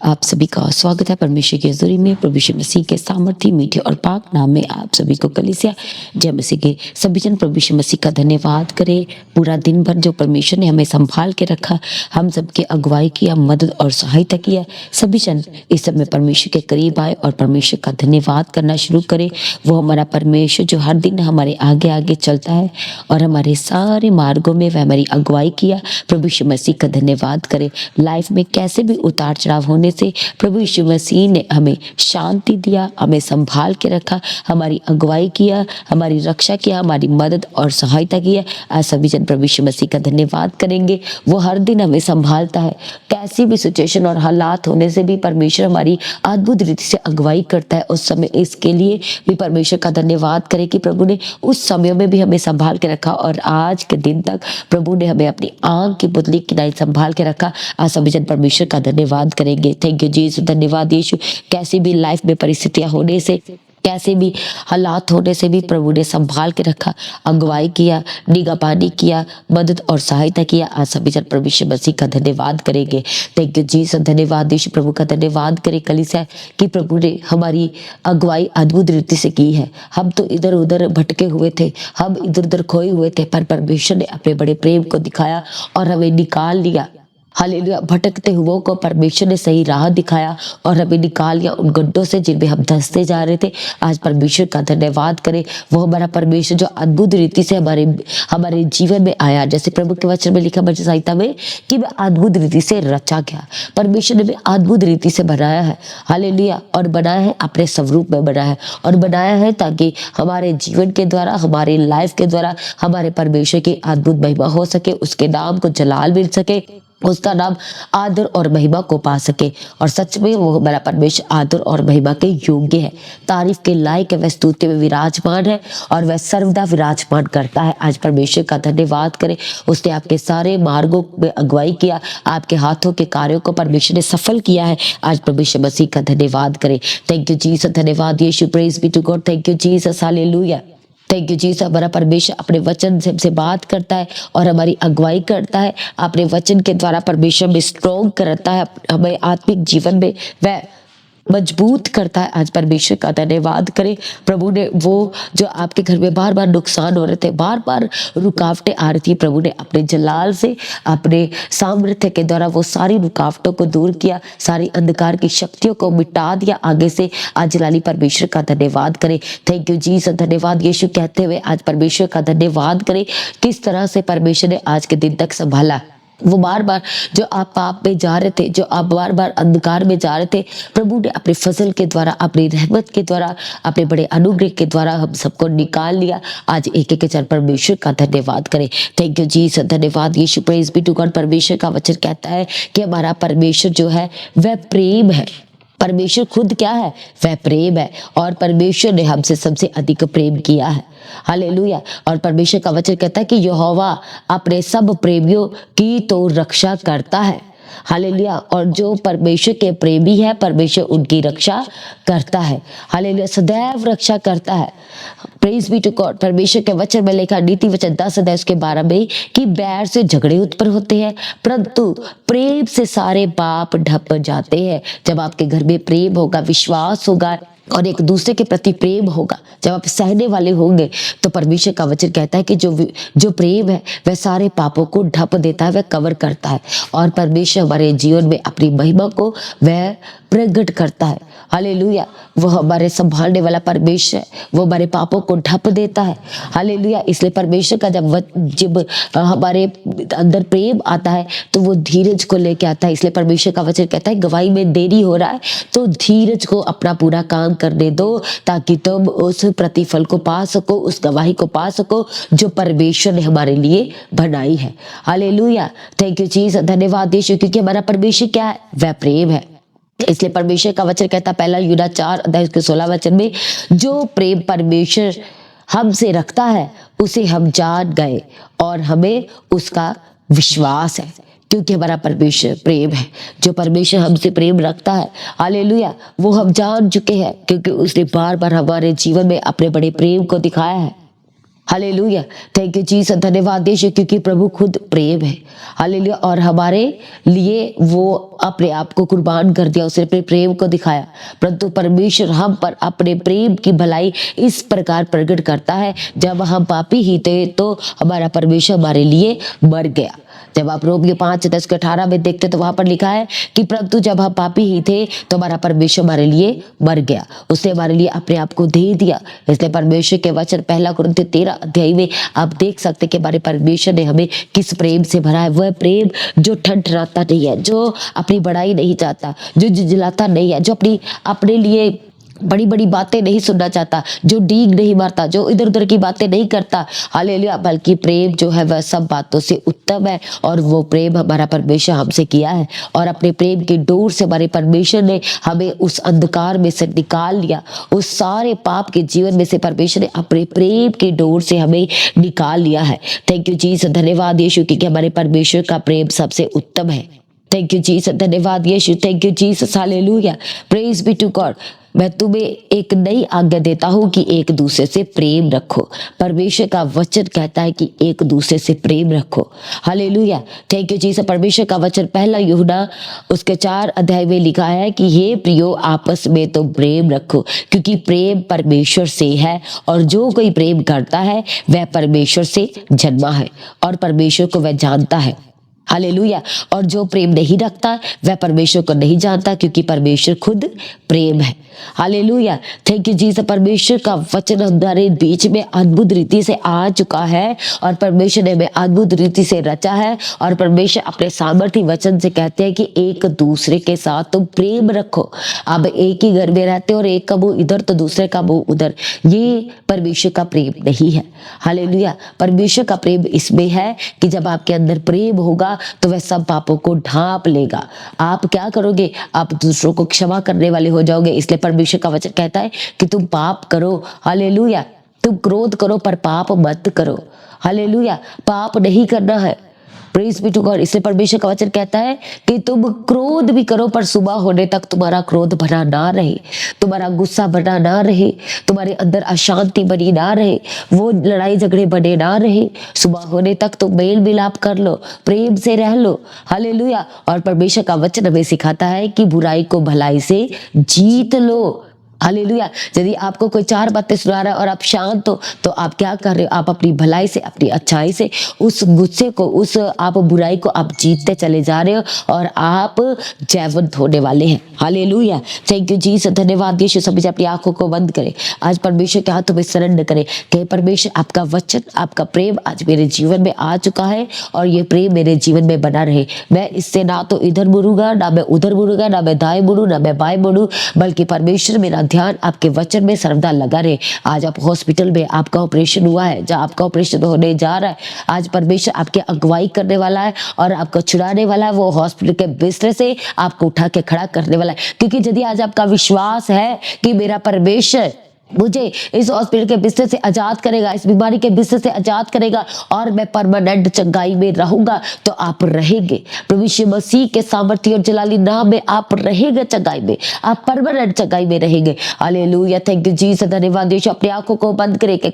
आप सभी का स्वागत है परमेश्वर की हज़ूरी में। प्रभु यीशु मसीह के सामर्थी मीठे और पाक नाम में आप सभी को कलीसिया जय मसीह के सभी जन प्रभु यीशु मसीह का धन्यवाद करें। पूरा दिन भर जो परमेश्वर ने हमें संभाल के रखा, हम सबके अगुवाई किया, मदद और सहायता किया, सभी जन इस समय परमेश्वर के करीब आए और परमेश्वर का धन्यवाद करना शुरू करें। वो हमारा परमेश्वर जो हर दिन हमारे आगे आगे चलता है और हमारे सारे मार्गों में वह हमारी अगुवाई किया। प्रभु यीशु मसीह का धन्यवाद करें। लाइफ में कैसे भी उतार चढ़ाव होने से प्रभु यीशु मसीह ने हमें शांति दिया, हमें संभाल के रखा, हमारी अगुवाई किया, हमारी रक्षा किया, हमारी मदद और सहायता किया। आज सभी जन प्रभु यीशु मसीह का धन्यवाद करेंगे। वो हर दिन हमें संभालता है। कैसी भी सिचुएशन और हालात होने से भी परमेश्वर हमारी अद्भुत रीति से अगुवाई करता है। उस समय इसके लिए भी परमेश्वर का धन्यवाद करें कि प्रभु ने उस समय में भी हमें संभाल के रखा और आज के दिन तक प्रभु ने हमें अपनी आंख की पुतली की नाई संभाल के रखा। आज सभी जन परमेश्वर का धन्यवाद करेंगे। थैंक यू जीसस, धन्यवाद यीशु। कैसी भी लाइफ में परिस्थितियां होने से, कैसे भी हालात होने से भी प्रभु ने संभाल के रखा, अगुवाई किया, निगाहबानी किया, मदद और सहायता किया। आज सभी जन प्रभु यीशु मसीह का धन्यवाद करेंगे। थैंक यू जीसस, धन्यवाद यीशु। प्रभु का धन्यवाद करें कलीसिया कि प्रभु ने हमारी अगुवाई अद्भुत रीति से की है। हम तो इधर उधर भटके हुए थे, हम इधर उधर खोए हुए थे, पर परमेश्वर ने अपने बड़े प्रेम को दिखाया और हमें निकाल लिया। हालेलुया। भटकते हुओं को परमेश्वर ने सही राह दिखाया और हमें निकाल लिया उन गड्ढों से जिनमें हम धंसते जा रहे थे। आज परमेश्वर का धन्यवाद करें। वो हमारा परमेश्वर जो अद्भुत रीति से हमारे जीवन में आया, जैसे प्रभु के वचन में लिखा वचन संहिता में कि मैं अद्भुत रीति से रचा गया। परमेश्वर ने भी अद्भुत रीति से बनाया है। हालेलुया। और बनाया है अपने स्वरूप में बनाया है और बनाया है ताकि हमारे जीवन के द्वारा, हमारे लाइफ के द्वारा हमारे परमेश्वर की अद्भुत महिमा हो सके, उसके नाम को जलाल मिल सके, उसका नाम आदर और महिमा को पा सके। और सच में वो हमारा परमेश्वर आदर और महिमा के योग्य है, तारीफ के लायक है। वह स्तुति में विराजमान है और वह सर्वदा विराजमान करता है। आज परमेश्वर का धन्यवाद करें। उसने आपके सारे मार्गों में अगुवाई किया, आपके हाथों के कार्यों को परमेश्वर ने सफल किया है। आज परमेश्वर मसीह का धन्यवाद करें। थैंक यू जीसस, धन्यवाद यीशु। Praise be to God. Thank you Jesus, hallelujah. Thank you Jesus. हमारा परमेश्वर अपने वचन से हमसे बात करता है और हमारी अगुवाई करता है। अपने वचन के द्वारा परमेश्वर में स्ट्रॉन्ग करता है, हमें आत्मिक जीवन में वह मजबूत करता है। आज परमेश्वर का धन्यवाद करें। प्रभु ने वो जो आपके घर में बार बार नुकसान हो रहे थे, बार बार रुकावटें आ रही थी, प्रभु ने अपने जलाल से, अपने सामर्थ्य के द्वारा वो सारी रुकावटों को दूर किया, सारी अंधकार की शक्तियों को मिटा दिया आगे से। आज जलाली परमेश्वर का धन्यवाद करें। थैंक यू जीसस, धन्यवाद यीशु कहते हुए आज परमेश्वर का धन्यवाद करें। किस तरह से परमेश्वर ने आज के दिन तक संभाला। वो बार बार जो आप पाप में जा रहे थे, जो आप बार बार अंधकार में जा रहे थे, प्रभु ने अपने फजल के द्वारा, अपनी रहमत के द्वारा, अपने बड़े अनुग्रह के द्वारा हम सबको निकाल लिया। आज एक एक चरण परमेश्वर का धन्यवाद करें। थैंक यू जीसस, धन्यवाद यीशु। Praise be to God. परमेश्वर का वचन कहता है कि हमारा परमेश्वर जो है वह प्रेम है। परमेश्वर खुद क्या है? वह प्रेम है और परमेश्वर ने हमसे सबसे अधिक प्रेम किया है। हालेलुया। और परमेश्वर का वचन कहता है कि यहोवा अपने सब प्रेमियों की तो रक्षा करता है। हालेलुया। और जो परमेश्वर के प्रेमी है, परमेश्वर उनकी रक्षा करता है। हालेलुया। सदैव रक्षा करता है। Praise be to God. परमेश्वर के वचन में लिखा नीति वचन 10 अध्याय उसके 12 में कि बैर से झगड़े उत्पन्न होते हैं, परंतु प्रेम से सारे पाप ढप जाते हैं। जब आपके घर में प्रेम होगा, विश्वास होगा और एक दूसरे के प्रति प्रेम होगा, जब आप सहने वाले होंगे, तो परमेश्वर का वचन कहता है कि जो प्रेम है वह सारे पापों को ढप देता है, वह कवर करता है और परमेश्वर हमारे जीवन में अपनी महिमा को वह प्रकट करता है। हालेलुया। वो हमारे संभालने वाला परमेश्वर है, वो हमारे पापों को ढप देता है। हालेलुया। इसलिए परमेश्वर का जब हमारे अंदर प्रेम आता है तो वो धीरज को लेके आता है। इसलिए परमेश्वर का वचन कहता है गवाही में देरी हो रहा है तो धीरज को अपना पूरा काम करने दो, ताकि तुम उस प्रतिफल को पा सको, उस गवाही को पा सको जो परमेश्वर ने हमारे लिए बनाई है। हालेलुया। थैंक यू जीसस, धन्यवाद यीशु। क्योंकि हमारा परमेश्वर क्या है? वह प्रेम है। इसलिए परमेश्वर का वचन कहता है पहला यूदा 4 अध्याय उसके 16 वचन में, जो प्रेम परमेश्वर हमसे रखता है उसे हम जान गए और हमें उसका विश्वास है। क्योंकि हमारा परमेश्वर प्रेम है। जो परमेश्वर हमसे प्रेम रखता है, हालेलुया, वो हम जान चुके हैं क्योंकि उसने बार बार हमारे जीवन में अपने बड़े प्रेम को दिखाया है। हालेलुया। थैंक यू जीसस, धन्यवाद यीशु, क्योंकि प्रभु खुद प्रेम है। हालेलुया। और हमारे लिए वो अपने आप को कुर्बान कर दिया, उसने अपने प्रेम को दिखाया। परंतु परमेश्वर हम पर अपने प्रेम की भलाई इस प्रकार प्रकट करता है, जब हम पापी ही थे तो हमारा परमेश्वर हमारे लिए मर गया। जब आप रोमियो 5:10-18 में देखते तो वहां पर लिखा है कि परंतु जब हम पापी ही थे तो हमारा परमेश्वर हमारे लिए मर गया, उसने हमारे लिए अपने आप को दे दिया। इसलिए परमेश्वर के वचन 1 13 अध्याय में आप देख सकते कि हमारे परमेश्वर ने हमें किस प्रेम से भरा है। वह प्रेम जो ठठराता नहीं है, जो अपनी बड़ाई नहीं चाहता, जो झुझलाता नहीं है, जो अपने लिए बड़ी बड़ी बातें नहीं सुनना चाहता, जो डींग नहीं मारता, जो इधर उधर की बातें नहीं करता। हालेलुया। बल्कि प्रेम जो है वह सब बातों से उत्तम है, और वो प्रेम हमारा परमेश्वर हमसे किया है। और अपने प्रेम की डोर से हमारे परमेश्वर ने हमें उस अंधकार में से निकाल लिया, उस सारे पाप के जीवन में से परमेश्वर ने अपने प्रेम की डोर से हमें निकाल लिया है। थैंक यू जीसस, धन्यवाद यीशु, क्योंकि हमारे परमेश्वर का प्रेम सबसे उत्तम है। थैंक यू जीसस, धन्यवाद यीशु, thank you Jesus, hallelujah, praise be to God. मैं तुम्हें एक नई आज्ञा देता हूं कि एक दूसरे से प्रेम रखो। परमेश्वर का वचन कहता है कि एक दूसरे से प्रेम रखो। हालेलुया। Thank you Jesus. परमेश्वर का वचन 1 यूहन्ना उसके 4 अध्याय में लिखा है कि हे प्रियो, आपस में तो प्रेम रखो, क्योंकि प्रेम परमेश्वर से है, और जो कोई प्रेम करता है वह परमेश्वर से जन्मा है और परमेश्वर को वह जानता है। हालेलुया। और जो प्रेम नहीं रखता वह परमेश्वर को नहीं जानता, क्योंकि परमेश्वर खुद प्रेम है। हालेलुया। Thank you Jesus. परमेश्वर का वचन हमारे बीच में अद्भुत रीति से आ चुका है, और परमेश्वर ने हमें अद्भुत रीति से रचा है। और परमेश्वर अपने सामर्थी वचन से कहते हैं कि एक दूसरे के साथ तुम प्रेम रखो। अब एक ही घर में रहते हो और एक का मुंह इधर तो दूसरे का मुंह उधर, ये परमेश्वर का प्रेम नहीं है। हालेलुया। परमेश्वर का प्रेम इसमें है कि जब आपके अंदर प्रेम होगा तो वह सब पापों को ढांप लेगा। आप क्या करोगे? आप दूसरों को क्षमा करने वाले हो जाओगे। इसलिए परमेश्वर का वचन कहता है कि तुम पाप करो, हालेलुया, तुम क्रोध करो पर पाप मत करो। हालेलुया। पाप नहीं करना है। Praise be to God. इसलिए परमेश्वर का वचन कहता है कि तुम क्रोध भी करो पर सुबह होने तक तुम्हारा क्रोध बना ना रहे, तुम्हारा गुस्सा बना ना रहे, तुम्हारे अंदर अशांति बनी ना रहे, वो लड़ाई झगड़े बने ना रहे। सुबह होने तक तुम मेल मिलाप कर लो, प्रेम से रह लो। हालेलुया। और परमेश्वर का वचन हमें सिखाता है कि बुराई को भलाई से जीत लो। हालेलुया। यदि आपको कोई 4 बातें सुना रहा है और आप शांत हो, तो आप क्या कर रहे हो? आप अपनी भलाई से, अपनी अच्छाई से उस गुस्से को, उस आप बुराई को आप जीतते चले जा रहे हो, और आप जयवंत होने वाले हैं। हालेलुया। थैंक यू जीसस, धन्यवाद यीशु। सभी अपनी आंखों को बंद करें, आज परमेश्वर के हाथों में सरेंडर करें कि परमेश्वर आपका वचन, आपका प्रेम आज मेरे जीवन में आ चुका है, और ये प्रेम मेरे जीवन में बना रहे। मैं इससे ना तो इधर मुड़ूंगा, ना मैं उधर मुड़ूंगा, ना मैं दाएं मुड़ूं, ना मैं बाएं मुड़ूं, बल्कि परमेश्वर मेरा ध्यान आपके वचन में सर्वदा लगा रहे। आज आप हॉस्पिटल में, आपका ऑपरेशन हुआ है, जहाँ आपका ऑपरेशन होने जा रहा है, आज परमेश्वर आपकी अगुवाई करने वाला है और आपको छुड़ाने वाला है। वो हॉस्पिटल के बिस्तर से आपको उठा के खड़ा करने वाला है। क्योंकि यदि आज आपका विश्वास है कि मेरा परमेश्वर मुझे इस हॉस्पिटल के बिस्तर से आजाद करेगा, इस बीमारी के बिस्तर से आजाद करेगा, और मैं परमानेंट चंगाई में रहूंगा, तो आप रहेंगे। प्रभु यीशु मसीह के सामर्थ्य और जलाली नाम में आप रहेंगे चंगाई में, आप परमानेंट चंगाई में रहेंगे। हालेलुया। थैंक यू जीसस, धन्यवाद यीशु। अपनी आंखों को बंद करके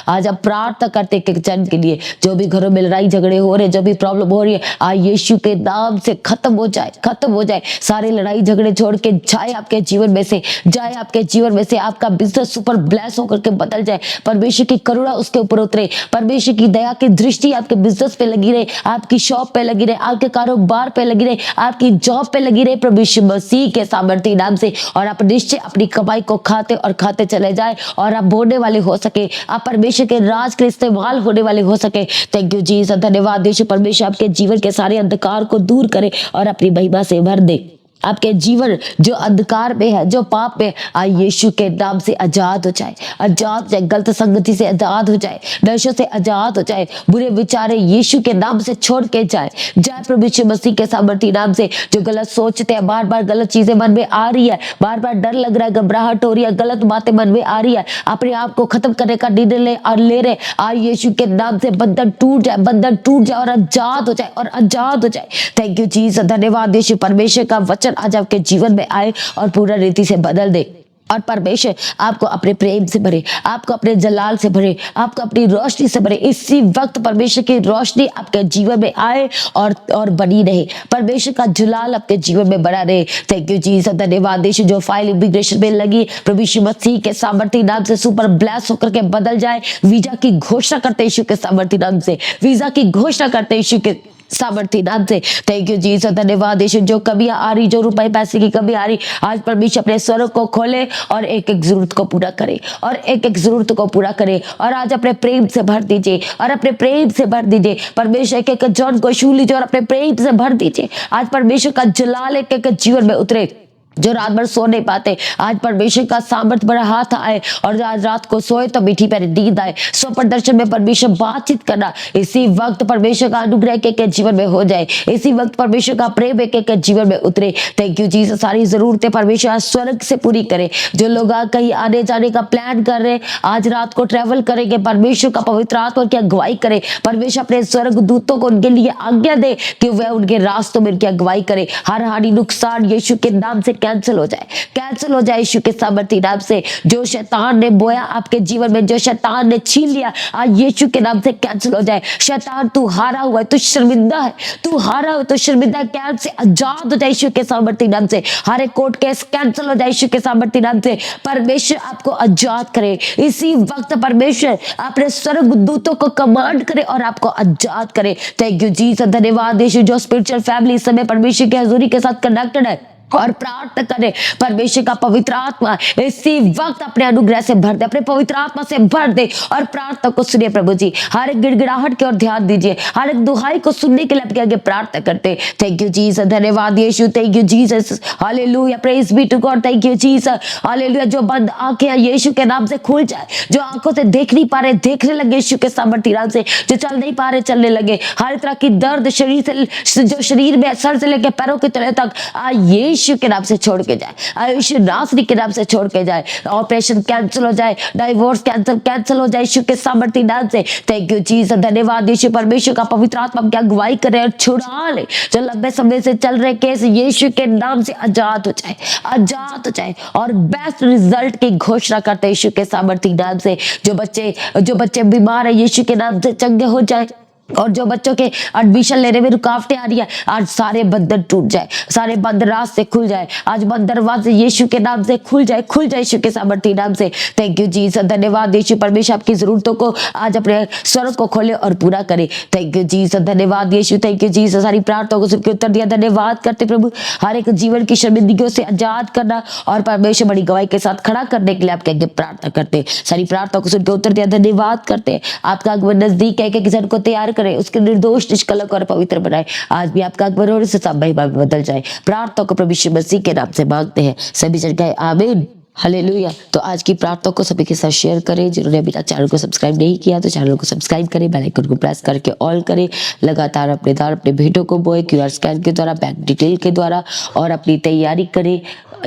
आज आप प्रार्थना करते एक जन के लिए, जो भी घरों में लड़ाई झगड़े हो रहे, जो भी प्रॉब्लम हो रही है, आज यीशु के नाम से खत्म हो जाए, खत्म हो जाए। सारे लड़ाई झगड़े छोड़ के जाए आपके जीवन में से, जाए आपके जीवन में से। आपका बिजनेस पर ब्लेस होकर के बदल जाए, परमेश्वर की करुणा उसके ऊपर उतरे, परमेश्वर की दया की दृष्टि आपके बिजनेस पे लगी रहे, आपकी शॉप पे लगी रहे, आपके कारोबार पे लगी रहे, आपकी जॉब पे लगी रहे, प्रभु यीशु मसीह के सामर्थ्य नाम से। और आप निश्चय अपनी कमाई को खाते और खाते चले जाए, और आप बोलने वाले हो सके, आप परमेश्वर के राज के इस्तेमाल होने वाले हो सके। थैंक यू जीसस, धन्यवाद यीशु। परमेश्वर आपके जीवन के सारे अंधकार को दूर करे और अपनी महिमा से भर दे। आपके जीवन जो अंधकार में है, जो पाप में, आज यीशु के नाम से आजाद हो जाए, आजाद हो जाए, गलत संगति से आजाद हो जाए, नशे से आजाद हो जाए, बुरे विचारे यीशु के नाम से छोड़ के जाए। जय प्रभु यीशु मसीह के सामर्थ्य नाम से। जो गलत सोचते हैं, बार बार गलत चीजें मन में आ रही है, बार बार डर लग रहा है, घबराहट हो रही है, गलत बातें मन में आ रही है, अपने आप को खत्म करने का निर्णय ले रहे, आज यीशु के नाम से बंधन टूट जाए, बंधन टूट जाए और आजाद हो जाए, और आजाद हो जाए। थैंक यू जीसस, धन्यवाद यीशु। परमेश्वर का वचन आज आपके जीवन में आए और पूरा रीति से बदल दे। और परमेश्वर आपको अपने प्रेम से भरे, आपको अपने जलाल से भरे, आपको अपनी रोशनी से भरे। इसी वक्त परमेश्वर की रोशनी आपके जीवन में आए और बनी रहे। परमेश्वर का जलाल आपके जीवन में बना रहे। Thank you Jesus. धन्यवाद यीशु। जो फाइल इमिग्रेशन में लगी प्रभु यीशु मसीह के सामर्थी नाम से सुपर ब्लेस होकर के बदल जाए। वीजा की घोषणा करते यीशु के सामर्थी नाम से, वीजा की घोषणा करते यीशु के सामर्थी नाम से। Thank you Jesus. धन्यवाद यीशु। जो कमियां आ रही, जो रुपए पैसे की कमी आ रही, आज परमेश्वर अपने स्वर्ग को खोले और एक एक जरूरत को पूरा करे, और एक एक जरूरत को पूरा करे। और आज अपने प्रेम से भर दीजिए, और अपने प्रेम से भर दीजिए। परमेश्वर एक एक जौन को छू लीजिए और अपने प्रेम से भर दीजिए। आज परमेश्वर का जलाल एक एक जीवन में उतरे। जो रात भर सो नहीं पाते, आज परमेश्वर का सामर्थ बड़ा हाथ आए, और आज रात को सोए तो मीठी प्यारी नींद आए। स्वप्न दर्शन में परमेश्वर बातचीत करना। इसी वक्त परमेश्वर का अनुग्रह के जीवन में हो जाए। इसी वक्त परमेश्वर का प्रेम के जीवन में उतरे। Thank you Jesus. सारी जरूरतें परमेश्वर आज स्वर्ग से पूरी करे। जो लोग कहीं आने जाने का प्लान कर रहे, आज रात को ट्रेवल करेंगे, परमेश्वर का पवित्र आत्मा की अगुवाई करे। परमेश्वर अपने स्वर्ग दूतों को उनके लिए आज्ञा दे कि वह उनके रास्तों में उनकी अगुवाई करे। हर हानि नुकसान यीशु के नाम से कैंसिल हो जाए, कैंसिल हो जाए यीशु के सामर्थी नाम से। जो शैतान ने बोया आपके जीवन में, जो शैतान ने छीन लिया, आज यीशु के नाम से कैंसिल हो जाए। शैतान तू हारा हुआ है, तू शर्मिंदा है, तू हारा हुआ, तू शर्मिंदा कैद से आजाद हो जाए यीशु के सामर्थी नाम से। हर एक कोर्ट केस कैंसिल हो जाए यीशु के सामर्थी नाम से। परमेश्वर आपको आजाद करे। इसी वक्त परमेश्वर अपने स्वर्ग दूतों को कमांड करे और आपको आजाद करे। Thank you Jesus. धन्यवाद यीशु। जो स्पिरिचुअल फैमिली इस समय परमेश्वर की हजूरी के साथ कनेक्टेड है और प्रार्थना करें, परमेश्वर का पवित्र आत्मा इसी वक्त अपने अनुग्रह से भर दे, अपने पवित्र आत्मा से भर दे और प्रार्थना को सुनिए प्रभु जी। हर एक गिड़गिड़ाहट की ओर ध्यान दीजिए, हर एक दुहाई को सुनने के लिए आपके आगे प्रार्थना करते। Thank you Jesus. धन्यवाद यीशु। Thank you Jesus. Hallelujah. Praise be to God. Thank you Jesus. Hallelujah. जो बंद आंखें यीशु के नाम से खुल जाए, जो आंखों से देख नहीं पा रहे देखने लगे यीशु के सामर्थी नाम से, जो चल नहीं पा रहे चलने लगे, हर तरह की दर्द शरीर से, जो शरीर में सर से लेकर पैरों के तले तक यीशु के नाम से छोड़ के जाए, यीशु नासरी के नाम से छोड़ के जाए। ऑपरेशन कैंसिल हो जाए, डाइवोर्स कैंसिल हो जाए यीशु के सामर्थी नाम से। Thank you Jesus. धन्यवाद यीशु। परमेश्वर का पवित्र आत्मा की अगुवाई करे और छुड़ा ले। जो लंबे समय से चल रहे केस यीशु के नाम से आजाद हो जाए, आजाद हो जाए, और बेस्ट रिजल्ट की घोषणा करते यीशु के सामर्थी नाम से। जो बच्चे बीमार है यीशु के नाम से चंगे हो जाए, और जो बच्चों के एडमिशन लेने में रुकावटें आ रही है, आज सारे बंधन टूट जाए, सारे बंद रास्ते खुल जाए, आज बंद दरवाजे यीशु के नाम से खुल जाए यीशु के सामर्थी नाम से। Thank you Jesus. धन्यवाद यीशु। परमेश्वर आपकी जरूरतों को आज अपने स्वर्ग को खोले और पूरा करे। Thank you Jesus. धन्यवाद यीशु। Thank you Jesus. सारी प्रार्थना को सुनकर उत्तर दिया, धन्यवाद करते प्रभु। हर एक जीवन की शर्मिंदगियों से आजाद करना और परमेश्वर बड़ी गवाही के साथ खड़ा करने के लिए आपके आगे प्रार्थना करते। सारी प्रार्थना को सुनकर उत्तर दिया, धन्यवाद करते। आपका आगमन नजदीक है कि किसी को तैयार करे, उसके निर्दोष निष्कलंक और पवित्र बनाए। आज भी आपका आगमन होने से सब महिमा में बदल जाए। प्रार्थना को प्रभु यीशु मसीह के नाम से मांगते हैं, सभी जन कहे आमीन। हालेलुया। तो आज की प्रार्थना को सभी के साथ शेयर करें। जिन्होंने अभी तक चैनल को सब्सक्राइब नहीं किया तो चैनल को सब्सक्राइब करें, बेल आइकन को प्रेस करके ऑल करें। लगातार अपने भेंटों को बोए क्यूआर स्कैन के द्वारा, बैंक डिटेल के द्वारा, और अपनी तैयारी करें।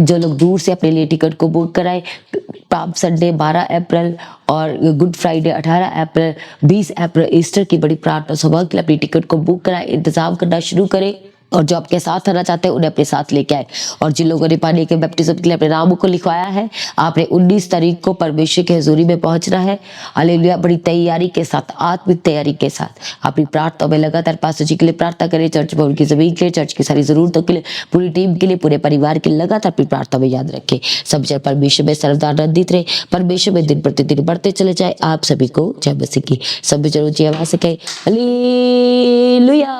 जो लोग दूर से अपने लिए टिकट को बुक कराए, पाम संडे 12 अप्रैल और गुड फ्राइडे 18 अप्रैल, 20 अप्रैल ईस्टर की बड़ी प्रार्थना सभा के लिए अपनी टिकट को बुक कराए, इंतजाम करना शुरू करें। और जो आपके साथ आना चाहते हैं उन्हें अपने साथ लेके आए। और जिन लोगों ने पानी के बैप्टिज्म के लिए अपने नामों को लिखवाया है, आपने 19 तारीख को परमेश्वर की हजूरी में पहुंचना है। हालेलुया। बड़ी तैयारी के साथ, आत्मिक तैयारी के साथ अपनी प्रार्थना में लगातार पास्टर जी के लिए प्रार्थना करें, चर्च भवन की जमीन के लिए, चर्च की सारी जरूरतों के लिए, पूरी टीम के लिए, पूरे परिवार के लिए लगातार अपनी प्रार्थना में याद रखें। सब जन परमेश्वर में सर्वदा आनंदित रहे, परमेश्वर में दिन प्रतिदिन बढ़ते चले जाए। आप सभी को जय मसीह की। सभी जरूर जय आवाज से कहे हालेलुया।